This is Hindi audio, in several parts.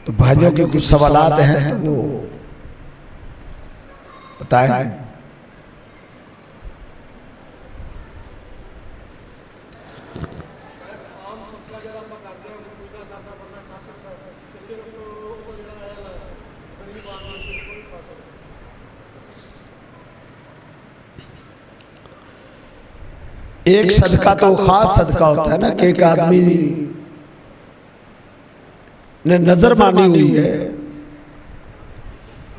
तो भाइयों के कुछ सवालात हैं तो वो बताएं। एक सदका तो खास सदका होता है ना कि एक आदमी ने नजर मानी हुई है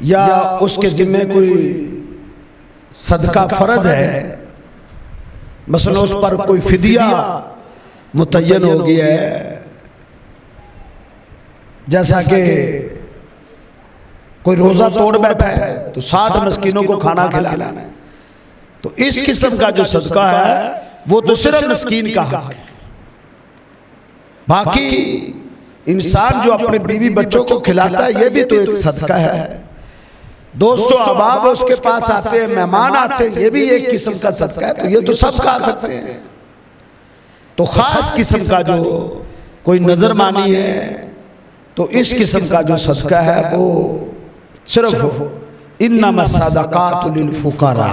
या उसके जिम्मे कोई सदका फर्ज है, मसलन उस पर कोई फिदिया मुतय्यन हो गया है, जैसा कि कोई रोजा तोड़ बैठा है तो 60 मस्कीनों को खाना खिलाना है, तो इस किस्म का जो सदका है वो तो सिर्फ मस्कीन का हक है। बाकी इंसान जो अपने बीवी बच्चों को खिलाता है ये भी तो एक सदका है। दोस्तों अहबाब उसके पास आते हैं, मेहमान आते हैं, ये भी एक किस्म का सदका है। तो ये तो सब खा सकते हैं। तो खास किस्म का जो कोई नजर मानी है तो इस किस्म का जो सदका है वो सिर्फ इन्नमा सदकातु लिल फुकरा,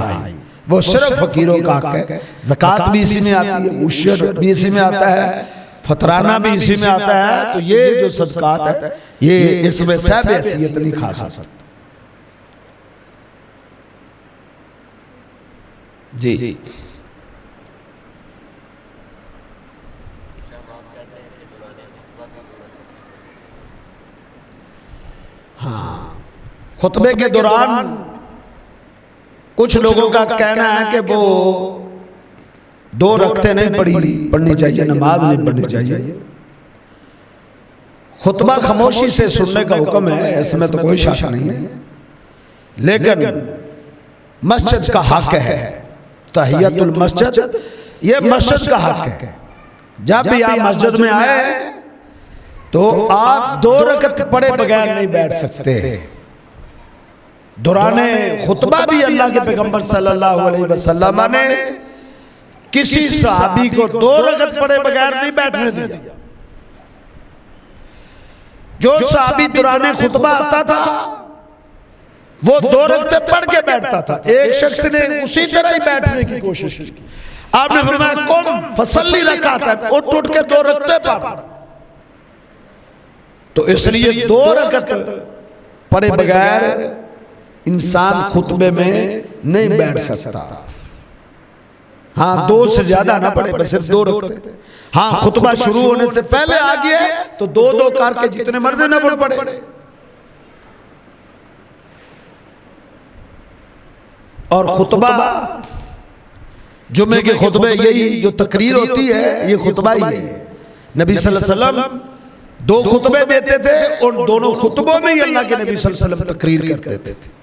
वो सिर्फ फकीरों का हक है। ज़कात भी इसी में आती है, उशर भी इसी में आता है, फतराना भी इसी में आता है। तो ये जो सदकात है ये इसमें सब हैसियत नहीं खा सकते। जी हाँ, खुतबे के दौरान कुछ लोगों का कहना है कि वो 2 रकअतें नहीं पढ़नी चाहिए, नमाज नहीं पढ़नी चाहिए। खुतबा खामोशी से सुनने का हुक्म है, इसमें तो कोई शक नहीं है, लेकिन मस्जिद का हक है, तहियतुल मस्जिद ये मस्जिद का हक है। जब भी आप मस्जिद में आए तो आप 2 रकअत पढ़े बगैर नहीं बैठ सकते। दौराने खुतबा भी अल्लाह के पैगंबर सल्लल्लाहु अलैहि वसल्लम ने किसी सहाबी को 2 रकअत पढ़े बगैर नहीं बैठने दिया। जो सहाबी दौराने खुतबा आता था वो 2 रकअतें पढ़ के बैठता था। एक शख्स ने उसी तरह ही बैठने की कोशिश की। आपने फरमाया कुम फसल्ली रकात, उठ के 2 रकअतें पढ़। तो इसलिए 2 रकअत पढ़े बगैर इंसान खुतबे में नहीं बैठ सकता। हाँ, 2 से ज्यादा ना पढ़े, बस सिर्फ 2 रकअत। हाँ, खुतबा शुरू होने से पहले आ गया तो 2-2 करके जितने मर्जी नफल पढ़े। और खुतबा जुम्मे के खुतबे यही जो तकरीर होती है ये खुतबा ही है। नबी सल्लल्लाहु अलैहि वसल्लम 2 खुतबे देते थे और दोनों खुतबों में ही अल्लाह के नबी सल्लल्लाहु अलैहि वसल्लम तकरीर करते थे।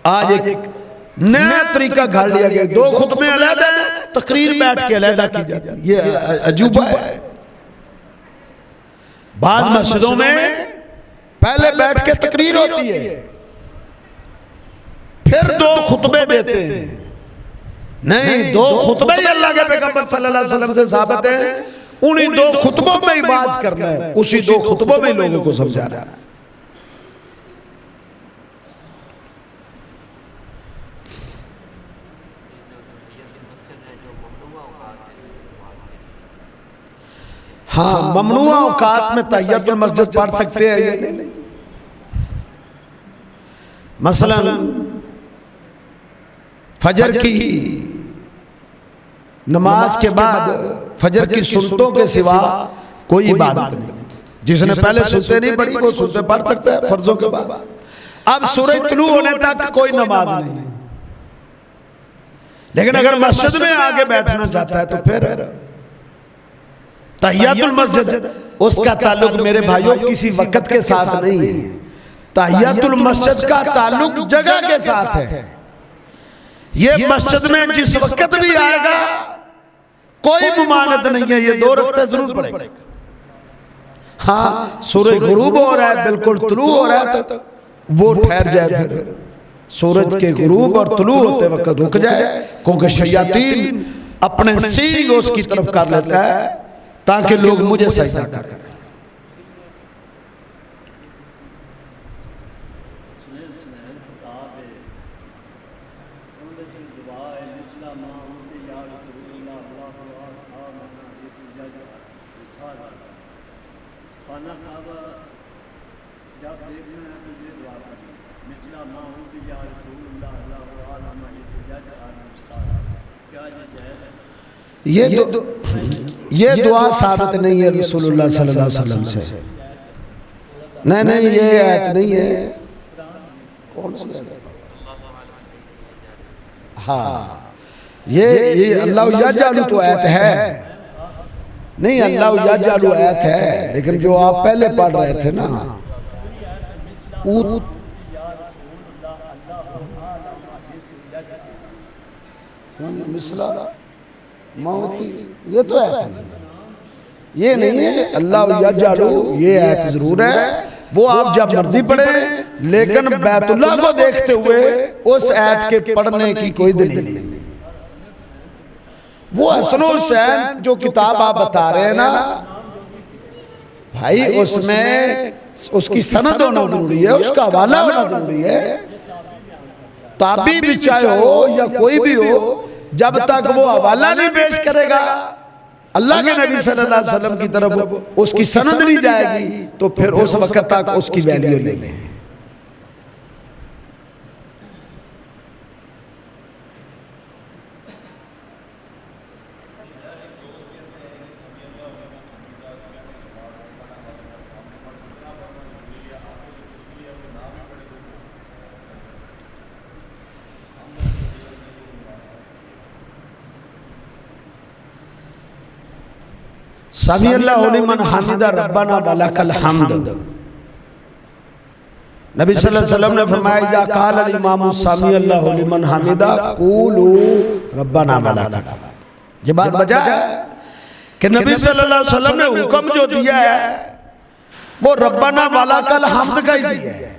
आज एक नया तरीका घाल लिया गया, 2 खुतबे अलग है, तकरीर बैठ के अलग की जाती है। ये अजूबा है। बाद मस्जिदों में पहले बैठ के तकरीर होती है, फिर 2 खुतबे देते हैं। नहीं, 2 खुतबे ही अल्लाह के पैगंबर सल्लल्लाहु अलैहि वसल्लम से साबित है। उन्हीं 2 खुतबों में ही बात करना है, उसी 2 खुतबों में लोगों को समझाना है। हाँ, ममनुआ औकात में तहियतुल मस्जिद पढ़ सकते हैं ये नहीं। मसलन फजर की नमाज के बाद फजर की सुन्नतों के सिवा कोई इबादत नहीं। जिसने पहले सुन्नतें नहीं पढ़ी वो सुन्नतें पढ़ सकता है फर्जों के बाद। अब सूरज तुलू होने तक कोई नमाज नहीं। लेकिन अगर मस्जिद में आगे बैठना चाहता है तो फिर तहियतुल मस्जिद, उसका ताल्लुक मेरे भाइयों किसी वक्त के साथ नहीं है। तहियतुल मस्जिद का ताल्लुक जगह के साथ है। ये मस्जिद में जिस वक्त भी आएगा कोई मुमानत नहीं है, ये 2 रकअतें जरूर पढ़ेगा। हाँ, सूरज गुरूब हो रहा है, बिल्कुल तुलू हो रहा है तो वो ठहर जाए, फिर सूरज के गुरूब और तुलू होते वक्त रुक जाए, क्योंकि शयातीन अपने सींग उसकी तरफ कर लेता है ताकि लोग मुझे सजदा करें। ये दुआ साबित नहीं है रसूलुल्लाह सल्लल्लाहु अलैहि वसल्लम से। नहीं ये आयत नहीं है। कौन सी आयत? हाँ ये अल्लाह यजालु तो आयत है, नहीं अल्लाह यजालु आयत है, लेकिन जो आप पहले पढ़ रहे थे ना मिसला मौती, ये तो आयत है, ये नहीं है। अल्लाह यजालु ये आयत जरूर है, वो आप जब मर्जी पढ़े, लेकिन बैतुल्लाह को देखते हुए उस आयत के पढ़ने की कोई दलील नहीं। वो हसन हुसैन जो किताब आप बता रहे हैं ना भाई, उसमें उसकी सनद होना जरूरी है, उसका हवाला होना जरूरी है। ताबी भी चाहे हो या कोई भी हो, जब तक वो हवाला नहीं पेश करेगा अल्लाह के नबी सल्लल्लाहु अलैहि वसल्लम की तरफ, उसकी सनद नहीं जाएगी, तो फिर उस वक्त तक उसकी वैल्यू नहीं है। समी अल्लाहु लिमन हमिदा रब्बना वलकल हम्द। नबी सल्लल्लाहु अलैहि वसल्लम ने फरमाया जा काल अल इमाम समी अल्लाहु लिमन हमिदा कूलू रब्बना वलकल। ये बात बजा है कि नबी सल्लल्लाहु अलैहि वसल्लम ने हुक्म जो दिया है वो रब्बना वलकल हम्द का ही दिया है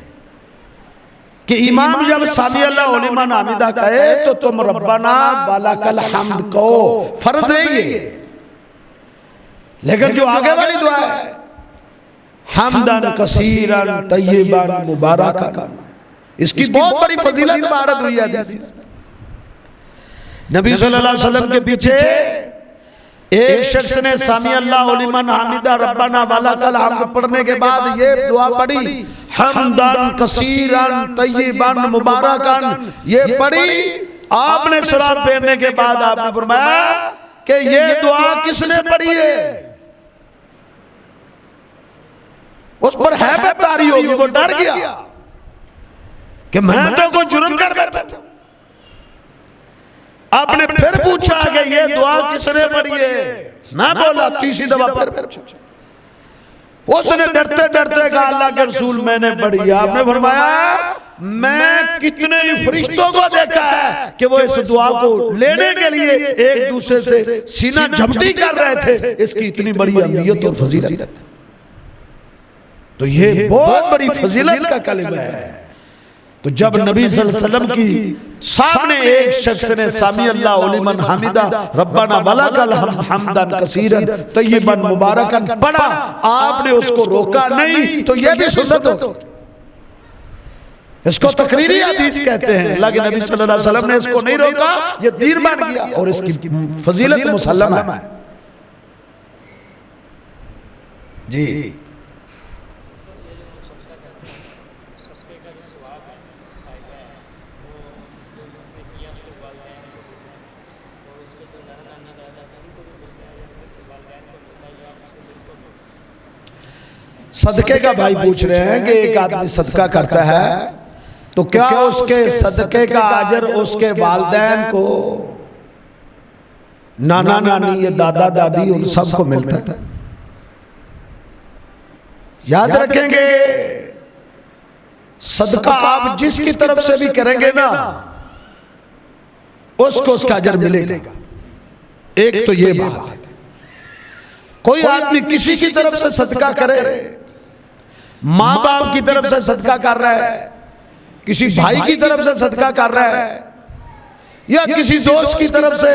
कि इमाम जब समी अल्लाहु लिमन हमिदा कहे तो तुम रब्बना वलकल हम्द कहो, फर्ज है ये। लेकिन जो आगे वाली दुआ है हम्दन कसीरन तय्यबन मुबारकन, इसकी बहुत बड़ी फजीलत वारद हुई है हदीस में। नबी सल्लल्लाहु अलैहि वसल्लम के पीछे एक शख्स ने सामी अल्लाहु लिमन हमिदा रब्बना वलकल हम्द पढ़ने के बाद ये दुआ पढ़ी हम्दन कसीरन तय्यबन मुबारकन, ये पढ़ी। आपने सलाम फेरने के बाद आपने फरमाया कि ये दुआ किसने पढ़ी है? उस पर हैबत तारी होगी, वो डर गया कि मैं तो कोई जुर्म कर बैठा। आपने फिर पूछा कि ये दुआ किसने पढ़ी है? ना बोला, तीसरी दफा फिर उसने डरते डरते कहा अल्लाह के रसूल मैंने पढ़ी। आपने फरमाया मैं कितने ही फरिश्तों को देखा है कि वो इस दुआ को लेने के लिए एक दूसरे से सीना झपटी कर रहे थे, इसकी इतनी बड़ी अहमियत और फजीलत है। तो ये बहुत बड़ी फजीलत का कलिमा है। तो जब नबी सल्लल्लाहु अलैहि वसल्लम की सामने एक शख्स ने सामी अल्लाहु लिमन हमिदा रब्बना वलकल हम्दन कसीरन तय्यबन मुबारकन पढ़ा, आपने उसको रोका नहीं, तो यह भी सुन्नत हो। इसको तकरीरी हदीस कहते हैं। अल्लाह के नबी सल्लल्लाहु अलैहि वसल्लम ने इसको नहीं रोका, ये दीन बन गया और इसकी फजीलत मुसल्लम है। जी सदके का भाई पूछ रहे हैं कि एक आदमी सदका करता है तो क्या उसके सदके का अजर उसके वालिदैन को, नाना नानी या दादा दादी उन सबको मिलता है? याद रखेंगे सदका आप जिसकी तरफ से भी करेंगे ना उसको उसका अजर मिलेगा। एक तो ये बात है। कोई आदमी किसी की तरफ से सदका करे, माँ बाप की तरफ से सदका कर रहा है, किसी भाई की तरफ से सदका कर रहा है, या किसी दोस्त की तरफ से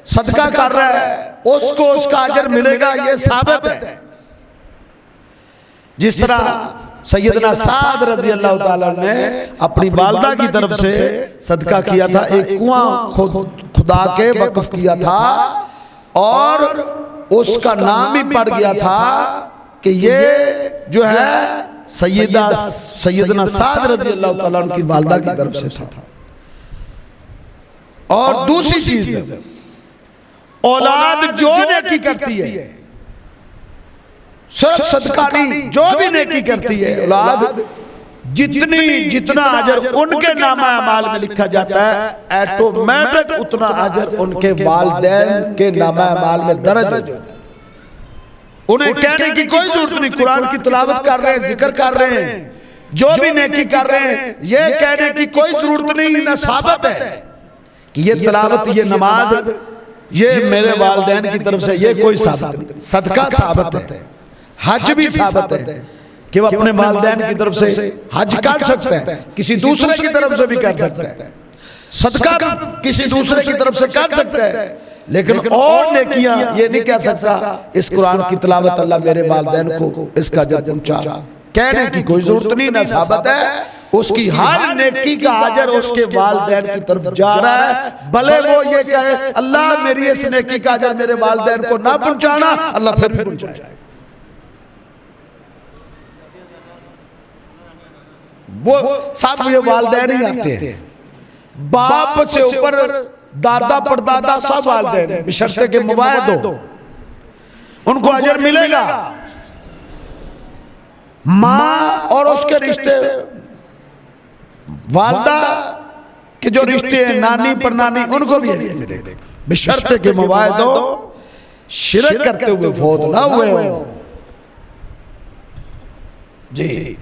सदका कर रहा है, उसको उसका अजर मिलेगा, ये साबित है। जिस तरह सैयदना साद रजी अल्लाह ताला ने अपनी वालदा की तरफ से सदका किया था। एक कुआं खुदा के वक्फ किया था और उसका नाम ही पड़ गया था कि ये जो है सैयदना साद रजी अल्लाह ताला की वालदा की तरफ से था। और दूसरी चीज, औलाद जो नेकी करती है, सिर्फ सदका नहीं, जो भी नेकी करती है औलाद, जितना अजर उनके नामा अमाल में लिखा जाता है, ऑटोमेटिक उतना अजर उनके वालिदैन के नामा अमाल में दर्ज हो जाता है। उन्हें कहने की कोई जरूरत नहीं, कुरान की तिलावत कर रहे हैं, जिक्र कर रहे हैं, जो भी नेकी कर रहे हैं, ये कहने की कोई जरूरत नहीं। ना साबित है कि ये तिलावत, ये नमाज, ये मेरे वालिदैन की तरफ से, ये कोई साबित नहीं। सदका साबित है, हज भी साबित है कि वो अपने वालिदैन की तरफ से हज कर सकता है, किसी दूसरे की तरफ से भी कर सकता है, सदका किसी दूसरे की तरफ से कर सकता है, लेकिन और नेकियां ये नहीं कह सकता इस कुरान की तिलावत अल्लाह मेरे वालिदैन को इसका अजर पहुंचा। कहने की कोई जरूरत नहीं, ना साबित है। उसकी हर नेकी का अजर उसके वालिदैन की तरफ जा रहा है। भले वो ये कहे अल्लाह मेरी इस नेकी का अजर मेरे वालिदैन को ना पहुंचाना, अल्लाह फिर भी पहुंचाएगा। वो सब ये वालिदैन ही आते हैं, बाप से ऊपर दादा परदादा सब वालिदैन, बशर्ते के मुवाहिद हो, उनको अजर मिलेगा। माँ और उसके रिश्ते, वालदा के जो रिश्ते हैं, नानी परनानी, उनको भी अजर मिलेगा, बशर्ते के मुवाहिद हो, शिरक करते हुए फौत ना हुए हो। जी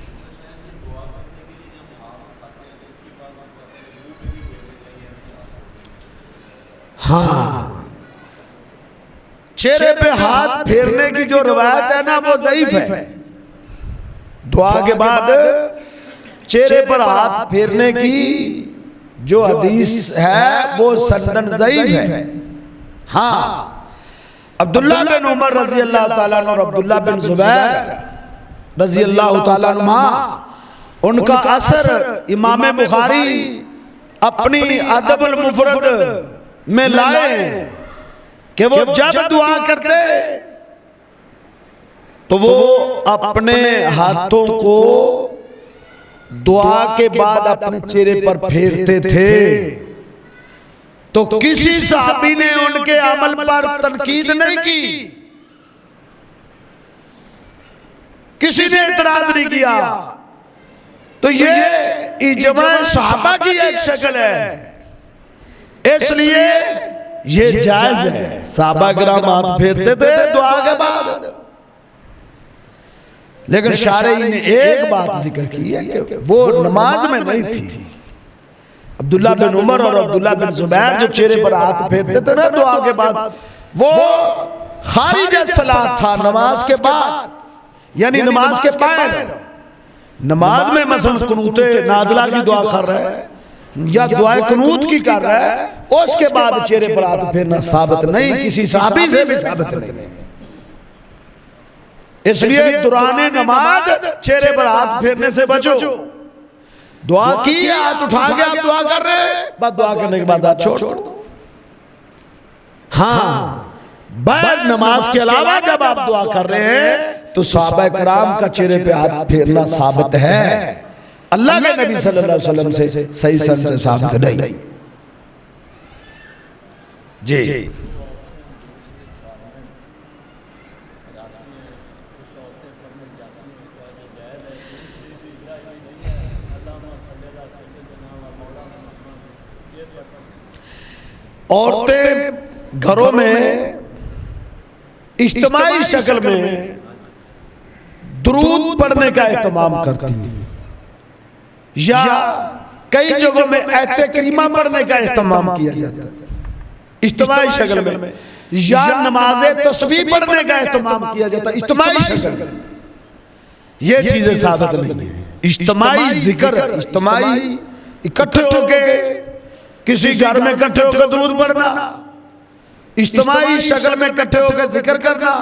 हाँ, चेहरे पे हाथ फेरने की जो रवायत है ना, वो ज़ईफ है। दुआ के बाद चेहरे पर हाथ फेरने की जो हदीस है वो सनदन ज़ईफ है। हाँ, अब्दुल्ला बिन उमर रजी अल्लाह ताला अन्हु और अब्दुल्ला बिन जुबैर रजी अल्लाह ताला अन्हुमा, उनका असर इमाम बुखारी अपनी अदबुल मुफरद में लाए कि वो जब दुआ करते तो वो अपने हाथों को दुआ के बाद अपने चेहरे पर फेरते थे। तो किसी साहबी ने उनके अमल पर तनकीद नहीं की, किसी ने इतराज नहीं किया। तो ये इजमा सहाबा की एक शक्ल है, इसलिए ये जायज है। सहाबा किराम हाथ फेरते थे दुआ के बाद, लेकिन शारई ने एक बात जिक्र की है कि वो नमाज में नहीं थी। अब्दुल्ला बिन उमर और अब्दुल्ला बिन जुबैर जो चेहरे पर हाथ फेरते थे ना दुआ के बाद, वो खारिज सलात था, नमाज के बाद, यानी नमाज के बाहर। नमाज में मसलन कुनूते नाज़िला की दुआ कर रहा है या दुआए कुनूत की कर रहा है, उसके बाद चेहरे पर हाथ फेरना साबित नहीं, किसी सहाबी से भी साबित नहीं। इसलिए दौराने नमाज चेहरे पर हाथ फेरने से बचो। दुआ की, हाथ उठा के आप दुआ कर रहे हैं, बस दुआ करने के बाद हाथ छोड़ दो। हाँ, बाद नमाज के अलावा जब आप दुआ कर रहे हैं तो सहाबा किराम का चेहरे पे हाथ फेरना साबित है, अल्लाह के नबी सल्लल्लाहु अलैहि वसल्लम से सही सन से साबित नहीं। जी औरतें घरों में इज्तिमाई शक्ल में दुरूद पढ़ने का एहतमाम करती थी, या कई जगहों में आयत करीमा पढ़ने का एहतमाम किया जाता है इज्तिमाई शक्ल में, या नमाज़े तस्बीह पढ़ने का एहतमाम किया जाता है इज्तिमाई शक्ल में। ये चीजें साबित नहीं है। इज्तिमाई जिक्र, इज्तिमाई इकट्ठे होके किसी घर में इकट्ठे होकर दुरूद पढ़ना, इज्तिमाई शक्ल में इकट्ठे होकर जिक्र करना,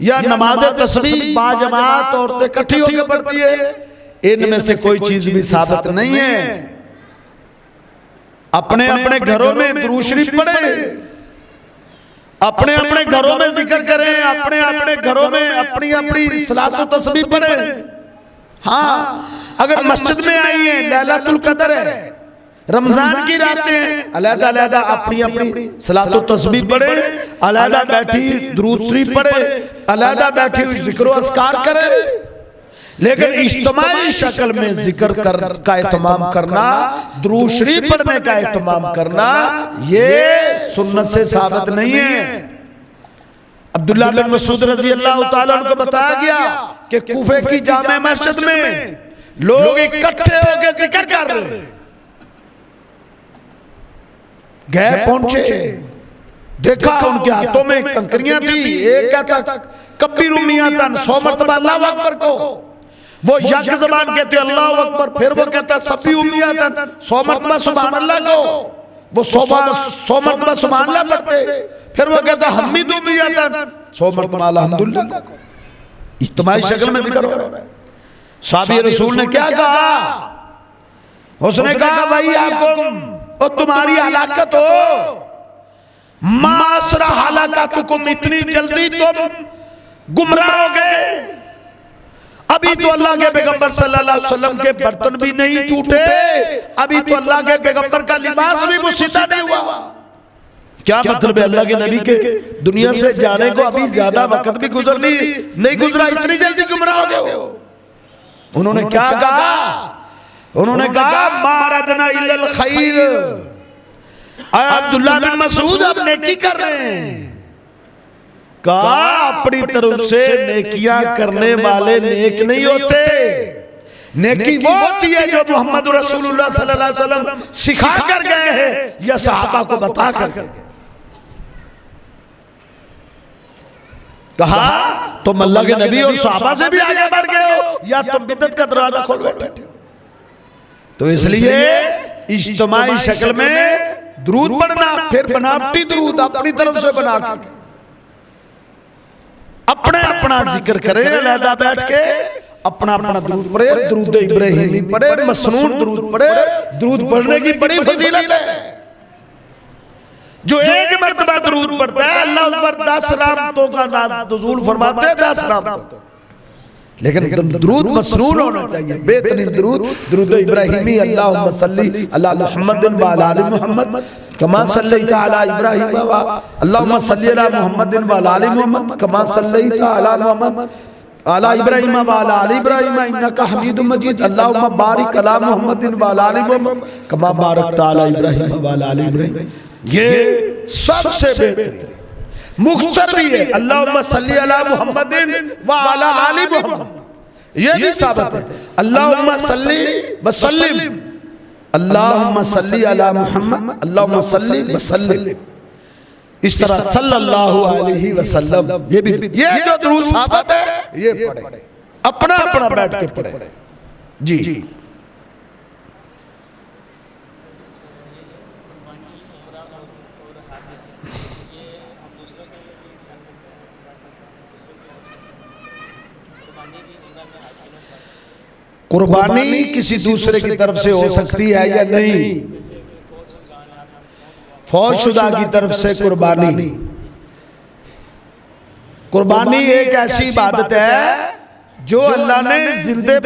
या नमाज तस्बीह बाजमात औरतें इकट्ठी होकर पढ़ती है, इनमें से कोई चीज भी साबित नहीं है। अपने अपने घरों में दुरूद शरीफ पढ़े, अपने अपने घरों में जिक्र करें, अपने अपने घरों में अपनी अपनी सलात व तस्बीह पढ़े। हाँ, अगर मस्जिद में आई है, लैलतुल कदर है, रमजान की रातें हैं, अलहदा अलहदा अपनी अपनी सलात व तस्बीह पढ़े, अलहदा बैठी दुरूद शरीफ पढ़े, अलहदा बैठी हुई जिक्र व अस्कार करे। लेकिन इज्तिमाई शक्ल में जिक्र का एहतमाम करना, दुरूद शरीफ पढ़ने का एहतमाम करना, ये सुन्नत से साबित नहीं है। अब्दुल्लाह बिन मसूद रजी अल्लाह तआला अन्हु को बताया गया कि कूफे की जामे मस्जिद में लोग इकट्ठे होकर जिक्र कर रहे, गए पहुंचे, देखा उनके हाथों में कंकरियां थी। एक कहता कब्बीर उम्मियातन, 100 मरतबा अल्लाहु अकबर को, वो यक ज़बान कहते अल्लाहु अकबर, फिर वो कहता सब्बी उम्मियातन, 100 मरतबा सुभान अल्लाह को, वो 100 मरतबा सुभान अल्लाह पढ़ते, फिर वो कहता हमीद उम्मियातन, 100 मरतबा अल्हम्दुलिल्लाह को। इज्तिमाई शक्ल में जिक्र हो रहा है। साहबी रसूल ने क्या कहा? उसने कहा भाई आपको तुम्हारी हलाकत हो, मासरा हलाकतुकुम, इतनी जल्दी तुम गुमराह हो गए। अभी तो अल्लाह के पैगंबर सल्लल्लाहु अलैहि वसल्लम के बर्तन भी नहीं टूटे, अभी तो अल्लाह के पैगंबर का लिबास भी मुसीदा नहीं हुआ। क्या मतलब है? अल्लाह के नबी के दुनिया से जाने को अभी ज्यादा वक्त भी नहीं गुजरा, इतनी जल्दी गुमराह हो गए हो। उन्होंने क्या कहा? उन्होंने कहा मारदना इल्लल खैर। अब्दुल्लाह बिन मसूद आप नेकी कर रहे हैं। कहा अपनी तरफ से नेकियां करने वाले नेक नहीं होते, नेकी वो होती है जो मोहम्मद रसूलुल्लाह सल्लल्लाहु अलैहि वसल्लम सिखा कर गए हैं या सहाबा को बता कर गए। कहा तुम अल्लाह के नबी और सहाबा से भी आगे बढ़ गए हो या तुम बिदअत का दरवाजा खोल बैठे हो। तो इसलिए इज्तिमाई शक्ल में दुरूद पढ़ना, फिर बनावटी दुरूद अपनी तरफ से बना के अपने अपना जिक्र करे, अलहदा बैठ के अपना अपना दुरूद पढ़े, दुरूद इब्राहिमी पढ़े, मसनून दुरूद पढ़े। दुरूद पढ़ने की बड़ी फजीलत है। जो एक मरतबा दुरूद पढ़ता है अल्लाह उस पर 10 रहमतों का नुज़ूल फरमाते हैं, 10 रहमतों। लेकिन एकदम दुरूद मसनून होना चाहिए, बेहतरीन दुरूद, दुरूद इब्राहिमी। अल्लाहुम्मा सल्ली अला मुहम्मदिन व अला आलि मुहम्मद कमा सल्लैता अला इब्राहिम व अल्लाहुम्मा सल्ली अला मुहम्मदिन व अला आलि मुहम्मद कमा सल्लैता अला मुहम्मद अला इब्राहिम व अला आलि इब्राहिम इन्नका हमीदुम मजीद। अल्लाहुम्मा बारिक अला मुहम्मदिन व अला आलि मुहम्मद कमा बारकता अला इब्राहिम व अला आलि इब्राहिम। ये सबसे बेहतरीन मुख्तसर भी है, अल्लाहुम्मा सल्ली अला मुहम्मदिन व अला आलि मुहम्मद, ये भी साबित है। अल्लाहुम्मा सल्ली व सल्लिम, अल्लाहुम्मा सल्ली अला मुहम्मद, अल्लाहुम्मा सल्ली व सल्लिम। इस तरह सल्लल्लाहु अलैहि वसल्लम, ये जो दुरूद साबित है ये पढ़े, अपना अपना बैठ के पढ़े। जी कुर्बानी किसी दूसरे की तरफ से हो सकती है या नहीं? फौजशुदा की तरफ से कुर्बानी, कुर्बानी एक ऐसी इबादत है जो अल्लाह ने जिंदा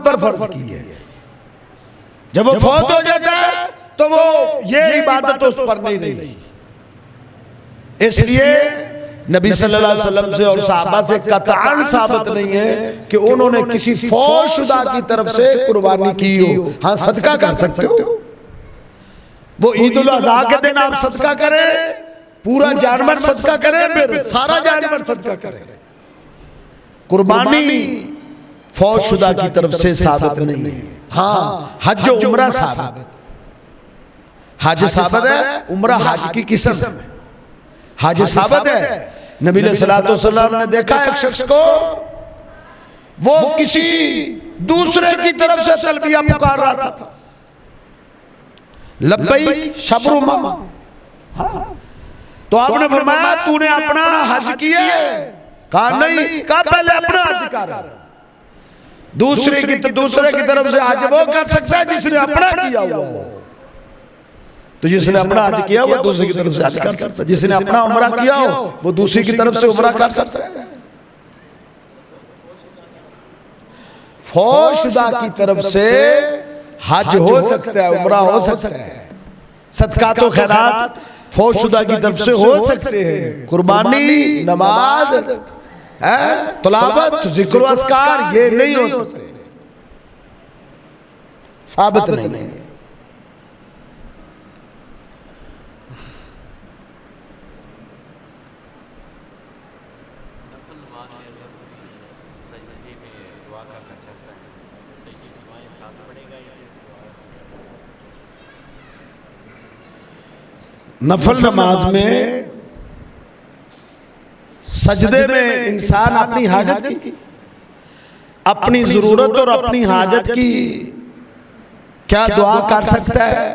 पर फर्ज की है। जब वो फौत हो जाता है तो वो ये इबादत उस पर नहीं रही। इसलिए नबी सल्लल्लाहु अलैहि वसल्लम से और सहाबा से कतअन साबित नहीं है कि उन्होंने किसी फौजशुदा की तरफ से कुर्बानी की हो। हाँ, सदका कर सकते हो, वो ईद उल अज़हा के दिन आप सदका करें, पूरा जानवर सदका करें, फिर सारा जानवर सदका करें। कुर्बानी फौजशुदा की तरफ से साबित नहीं है। हाँ, हज उम्रा साबित, हज साबित है, उम्रा हज की किस्म है। हज साबित है। नबी सल्लल्लाहु अलैहि वसल्लम ने देखा एक शख्स को, वो किसी दूसरे की तरफ से तलबिया पुकार रहा था, लब्बैक शबरुमा। हाँ, तो आपने फरमाया तूने अपना हज किया है, कहा नहीं, कहा पहले अपना हज कर, दूसरे की तरफ से हज वो कर सकता है जिसने अपना किया हुआ हो। तो जिसने अपना हज किया वो दूसरे की तरफ से हज कर सकता है, जिसने अपना उम्रा किया हो वो दूसरी की तरफ से उम्रा कर सकता है। फौशदा की तरफ से हज हो सकता है, उम्रा हो सकता है, सदका तो खैरात फौशदा की तरफ से हो सकते हैं, कुर्बानी, नमाज, तिलावत, जिक्र अस्कार ये नहीं हो सकते, साबित नहीं है। नफल नमाज में सजदे में इंसान अपनी हाजत की, अपनी जरूरत और अपनी हाजत की क्या दुआ कर सकता है।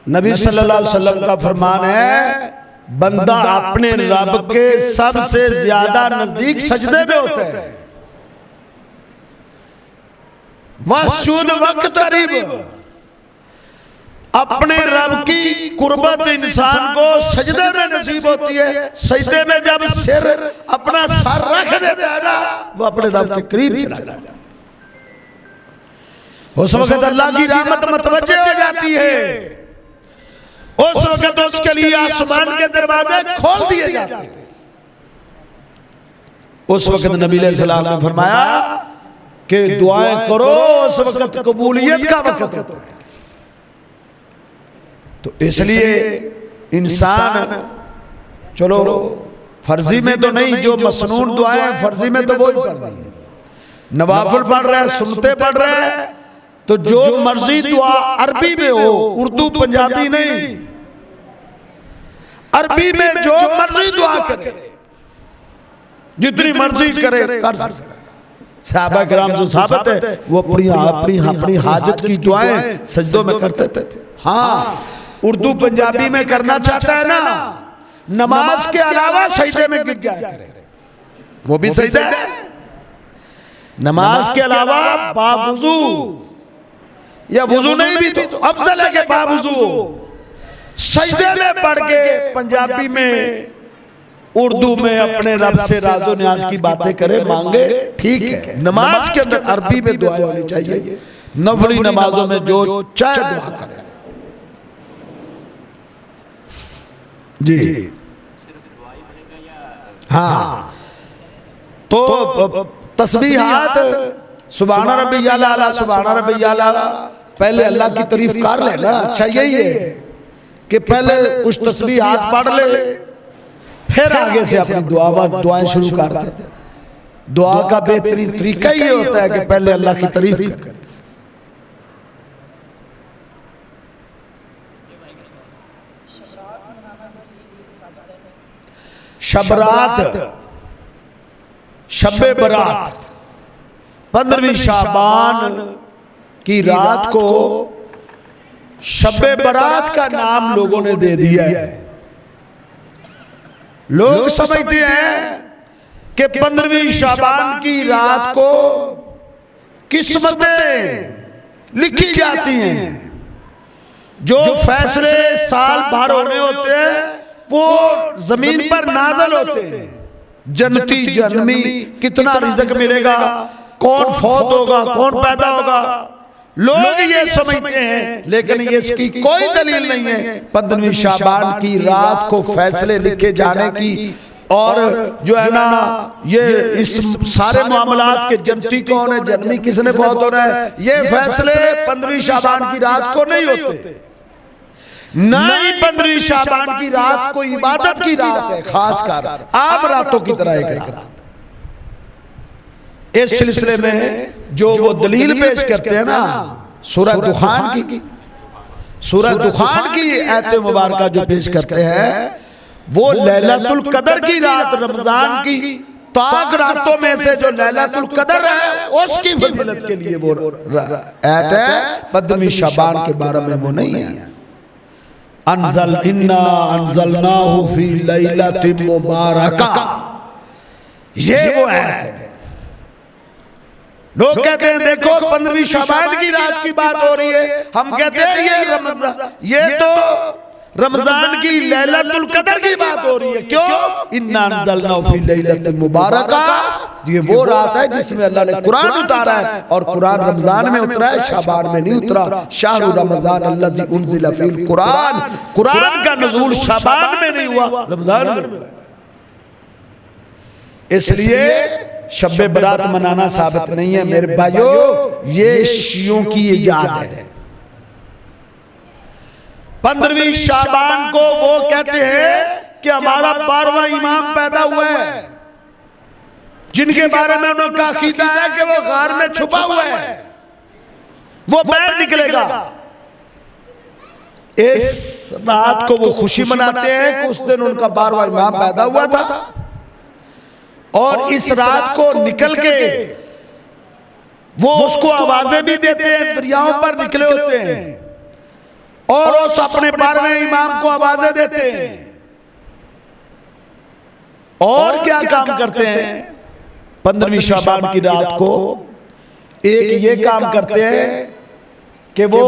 नबी सल्लल्लाहु अलैहि वसल्लम का फरमान है, बंदा अपने रब के सबसे ज्यादा नजदीक सजदे में होता है। वशुद वक्त करीब, अपने रब की कुर्बत इंसान को सजदे में नसीब होती है। सजदे में जब सिर अपना सर रख देता है ना, वो अपने रब के करीब चला जाता है। उस वक्त अल्लाह की रहमत मतवज्जे हो जाती है, उस वक्त उसके लिए आसमान के दरवाजे खोल दिए जाते हैं। उस वक्त नबी अलैहिस्सलाम ने फरमाया कि दुआएं करो, उस वक्त कबूलियत का वक्त होता है। तो इसलिए इंसान चलो फर्जी में तो नहीं, जो मसनून दुआएं फर्जी में तो वो ही पढ़ रहे हैं, नवाफिल पढ़ रहे हैं, सुन्नतें पढ़ रहे हैं, तो जो मर्जी दुआ अरबी में हो, उर्दू पंजाबी नहीं, अरबी में जो मर्जी दुआ करे, जितनी मर्जी करे कर सकता है। सहाबा किराम जो साबित है वो अपनी हाजत की दुआएं सजदों में करते थे। हाँ, उर्दू पंजाबी में करना चाहता है ना, नमाज के अलावा सजदे में गिर जाए, वो भी सजदा है। नमाज के अलावा बावुजू या वुजू नहीं भी तो अफजल है कि बावुजू सजदे में पढ़ के पंजाबी में, उर्दू में अपने रब से राजो न्याज की बातें करे, मांगे, ठीक है। नमाज के अंदर अरबी में दुआएं होनी चाहिए, नफली नमाजों में जो चाहे दुआ करे। जी हाँ, तो तस्बीहात सुभान रब्बियल आला, सुभान रब्बियल आला, पहले अल्लाह की तारीफ कर लेना। अच्छा यही है कि पहले कुछ तस्बीहात पढ़ ले, फिर आगे से अपनी दुआएं शुरू कर दे। दुआ का बेहतरीन तरीका ये होता है कि पहले अल्लाह की तारीफ करें। शबरात, शब्बे बरात, 15वीं शाबान की रात को शब्बे बरात का नाम लोगों ने दे दिया है। लोग समझते हैं कि 15वीं शाबान की रात को किस्मतें लिखी जाती हैं, जो फैसले साल भर होने होते हैं वो जमीन पर नाज़िल होते हैं। जन्नती जन्मी, कितना रिज़्क मिलेगा, कौन फौत होगा, कौन पैदा होगा, लोग ये समझते हैं, लेकिन ये इसकी कोई दलील नहीं है। 15वीं शाबान की रात को फैसले लिखे जाने की, और जो है ना ये इस सारे मामलात के जन्नती कौन है, जन्मी किसने फौत हो रहा है, ये फैसले 15वीं शाबान की रात को नहीं होते। ना ही 15वीं शाबान की रात को इबादत की रात है, खासकर आम रातों की तरह एक रात। इस सिलसिले में जो वो दलील पेश करते हैं ना, सूरह दुखान की, सूरह दुखान की आयत मुबारका जो पेश करते हैं, वो लैलतुल कदर की रात, रमजान की ताक रातों में से जो लैलतुल कदर है उसकी फजीलत के लिए वो आयत है। 15वीं शाबान के बारे में वो नहीं है। इन्ना अंज़लनाहु फी लैलतिन मुबारका, ये वो आयत है। लोग कहते हैं देखो 15वीं शाबान की रात की बात हो रही है, हम कहते हैं ये रमजान, ये तो रमजान की लैलतुल कदर की बात हो रही है। क्यों? इन्ना अंज़लनाहु फी लैलतिन मुबारका, ये वो रात है जिसमें अल्लाह ने कुरान उतारा है, और कुरान रमजान में उतरा है, शाबान में नहीं उतरा। शाहरु रमजान अल्लज़ी उनज़िला फ़ीहिल कुरान, कुरान का नुज़ूल शाबान में नहीं हुआ, रमजान में हुआ। इसलिए शब्बे बरात मनाना साबित नहीं है मेरे भाइयों, ये शियों की इजाद है। 15वीं शाबान को वो कहते हैं कि हमारा 12वां इमाम पैदा हुआ है, जिनके बारे में उन्होंने अकीदा है कि वो गार में छुपा हुआ है, वो बाहर निकलेगा। इस रात को वो खुशी मनाते हैं कि उस दिन उनका 12वां इमाम पैदा हुआ था, और इस रात को निकल के वो उसको आवाजें भी देते हैं, दरियाओं पर निकले होते हैं और उस अपने 12वें इमाम को आवाजें देते हैं। और क्या काम करते हैं 15वीं शाबान की रात को? एक ये काम करते हैं कि वो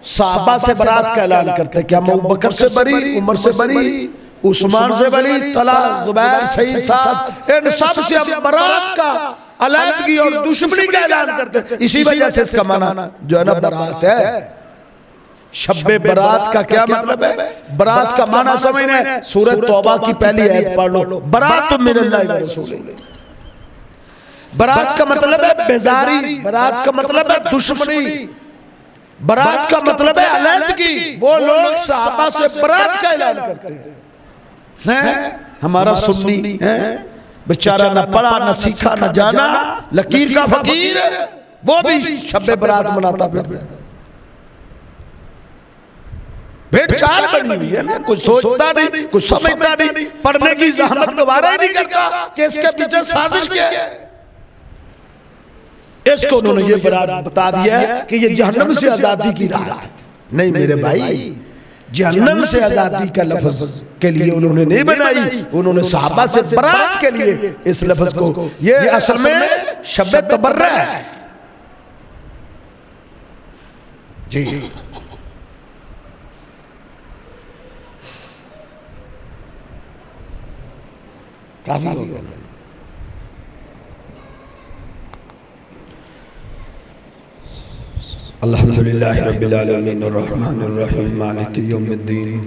साहबा से बारात का ऐलान करते हैं कि हम अबू बकर से बरी, उमर से बरी, उस्मान से बरी, तला, जुबैर, सईद, साद, इन सब से हम बारात का अलहदगी और दुश्मनी का ऐलान करते हैं। इसी वजह से इसका माना जो है ना बारात है। शब्बे बारात का क्या मतलब है? बारात का माना समझना है, सूरह तौबा की पहली आयत पढ़ लो, बारात मिनल्लाहि व रसूलिही। बारात का मतलब है बेजारी, बारात का मतलब है दुश्मनी, बारात का मतलब है अलहदगी। वो लोग सहाबा से बारात का ऐलान करते हैं। हमारा सुन्नी है बेचारा, न पढ़ा न सीखा न जाना, लकीर का फकीर, वो भी शब्बे बारात मनाता फिरता है। भेड़ चाल बनी हुई है ना, कुछ सोचता नहीं, कुछ समझता नहीं, पढ़ने की जहमत गवारा ही नहीं करता कि इसके पीछे साजिश क्या है। इसको उन्होंने ये बारात बता दिया है कि ये जहन्नम से आजादी की रात है। नहीं मेरे भाई, जहन्नम से आजादी का लफ्ज के लिए उन्होंने नहीं बनाई, उन्होंने सहाबा से बारात के लिए इस लफ्ज को, ये असल में शब्बे तबर्रा है जी। काफी हो गया। अल्हम्दुलिल्लाहि रब्बिल आलमीन अर्रहमानिर रहीम मालिकि यौमिद्दीन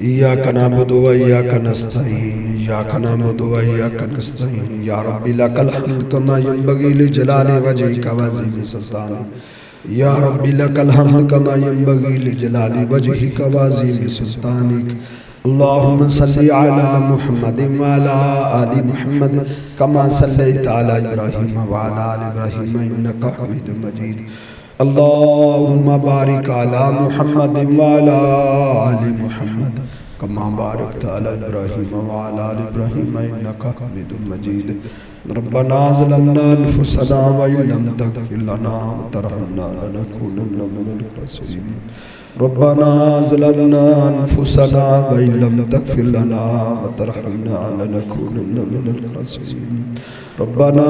इय्याका नअबुदु व इय्याका नस्तईन इय्याका नअबुदु व इय्याका नस्तईन या रब्बी लकल हम्द कमा यंबगी लिजलाली वजहिका व अज़ीमी सुल्तानिक या रब्बी लकल हम्द कमा यंबगी लिजलाली वजहिका व अज़ीमी सुल्तानिक अल्लाहुम्मा सल्लि अला मुहम्मदिन व अला आलि मुहम्मद कमा सल्लैता अला इब्राहीम व अला आलि इब्राहीम इन्नका हमीदुम मजीद। अल्लाहुम्मा बारिक अला मुहम्मदिन व अला आलि मुहम्मद कमा बारकता अला इब्राहीम व अला आलि इब्राहीम इन्नका हमीदुम मजीद। रब्बना ज़लमना अनफुसना व इल्लम तग़फिर लना व तरहमना लनकूनन्ना मिनल ख़ासिरीन। रब्बना ज़लमना अनफुसना व इल्लम तग़फिर लना व तरहमना लनकूनन्ना मिनल ख़ासिरीन। रब्बना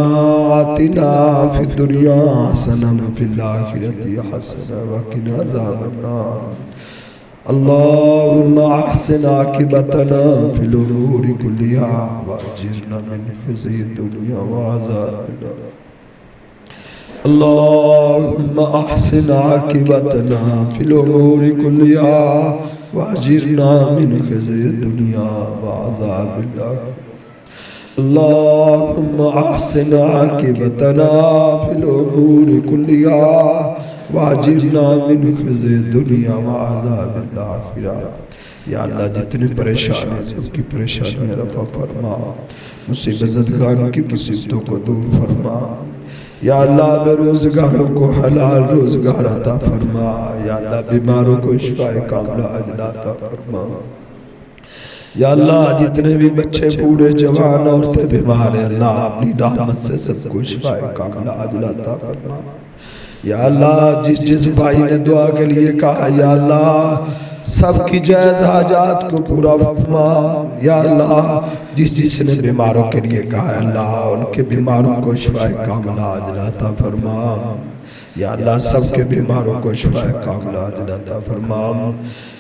आतिना फ़िद दुनिया हसना व फ़िल आखिरति हसना व क़िना अज़ाबन्नार। अल्लाहुम्मा अहसिन आक़िबतना फ़िल उमूरि कुल्लिहा व अजिरना मिन ख़िज़्यि दुनिया व अज़ाबिन नार। अल्लाहुम्मा अहसिन आक़िबतना फ़िल उमूरि कुल्लिहा व अजिरना मिन ख़िज़्यि दुनिया व अज़ाबिन नार। अल्लाहुम्मा अहसिन आक़िबतना फ़िल उमूरि कुल्लिहा वाजिरना मिन ख़िज़्यि दुनिया व अज़ाबिल आखिरा। या अल्लाह जितने परेशान हैं सबकी परेशानियाँ रफ़ा फरमा, मुसीबत ज़दगारों की मुसीबतों को दूर फरमा। या अल्लाह बेरोज़गारों को हलाल रोज़गार अता फरमा। या अल्लाह बीमारों को शिफ़ाए कामिला अता फरमा। या अल्लाह जितने भी बच्चे बूढ़े जवान औरतें बीमार हैं, अल्लाह अपनी रहमत से सबको शिफ़ाए कामिला अता फरमा। या अल्लाह जिस जिस भाई ने दुआ के लिए कहा या अल्लाह सबकी जायज हाजात को पूरा फरमा। या अल्लाह जिस जिसने बीमारों के लिए कहा अल्लाह उनके बीमारों को शिफाए कामिला अता फरमा। या अल्लाह सबके बीमारों को शिफाए कामिला अता फरमा।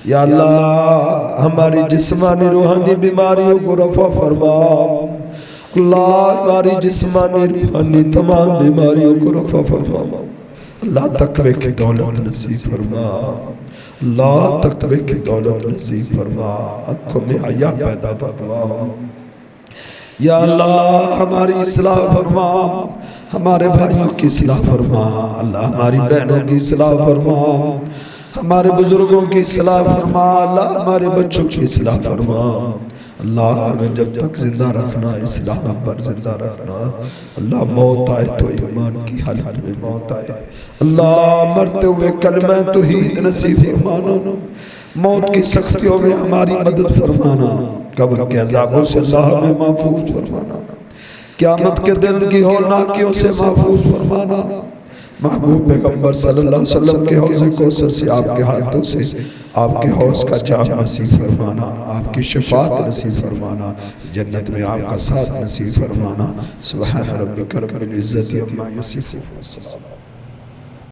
या अल्लाह हमारी जिस्मानी रूहानी बीमारियों को रफा फरमा। अल्लाह हमारी जिस्मानी रूहानी तमाम बीमारियों को रफा फरमा। अल्लाह तकवे की दौलत नसीब फरमा। अल्लाह तकवे की दौलत नसीब फरमा। आँखों में हया पैदा फरमा। या अल्लाह हमारी इस्लाह फरमा। हमारे भाइयों की इस्लाह फरमा। अल्लाह हमारी बहनों की इस्लाह फरमा। हमारे बुजुर्गों की इस्लाह फरमा। अल्लाह हमारे बच्चों की इस्लाह फरमा। अल्लाह हमें जब तक जिंदा रखना इस्लाम पर जिंदा रखना। अल्लाह मौत आए तो ईमान की हालत में मौत आए। अल्लाह मरते हुए कलमा तौहीद नसीब फरमाना। मौत की सख्तियों में हमारी मदद फरमाना। कब्र के अज़ाबों से अल्लाह हमें महफूज फरमाना। क़यामत के दिन की हौलनाकियों से महफूज फरमाना। महबूब पैगंबर सल्लल्लाहु अलैहि वसल्लम के हौज़ कौसर से आपके हाथों से आपके हौज़ का जाम नसीब फरमाना। आपकी शफाअत नसीब फरमाना। जन्नत में आपका साथ नसीब फरमाना। सुब्हान रब्बिका रब्बिल इज़्ज़ति अम्मा यसिफून।